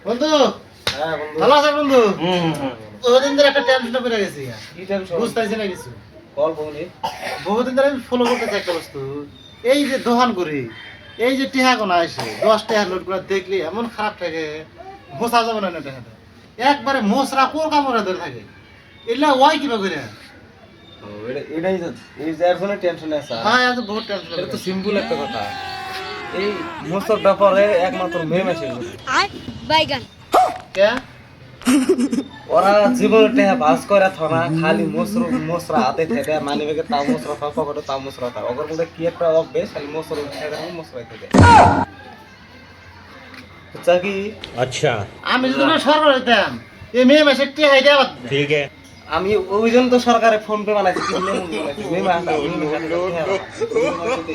বন্ধু, হ্যাঁ বন্ধু। ভালো আছো বন্ধু? হুম। বহুদিন ধরে একটা টেনশনে পড়ে গেছি। কি টেনশন? বুঝতেছি না কিছু। বল বৌনি। বহুদিন ধরে আমি ফলো করতেছি একটা বস্তু। এই যে দোকান করি, এই যে টিহা কোনা আসে, 10 টাকা নোট গুলো দেখলে এমন খারাপ থাকে, মোছা যাবে না টাকাটা। একবারে মোচরা কোর কামড়ে ধরে থাকে। এগুলা ওয়াই কিবা করে? ও, এটাই তো, এই যার জন্য টেনশনে আছে। হ্যাঁ, আজ বহুত টেনশন। এটা তো সিম্পল একটা কথা। এই মোসর ব্যাপারে একমাত্র মেয়ে মেসেজ বাইগান কে? ওরা জীবনে টেহা বাস করে থনা খালি মোসরা হাতে থেকে মানি ব্যাগে তাও মোসরা থাও পকেটে তাও মোসরা থাও ওদের মধ্যে কি একটা অভ্যেস খালি মোসর থেকে মোসরাই থেকে বুঝছা কি? अच्छा আমি যদি না সরকার হইতাম, এই মেয়ে মাসে টিহাই দেওয়া বাদ দে। ठीक है আমি ওই জন্য তো সরকারে ফোন পে বানাইছি কি লেমন বানাইছি মেয়ে মাসা মেয়ে মাসা টেহা বানাইছি। মেয়ে মাসা টেহা বানাইছি।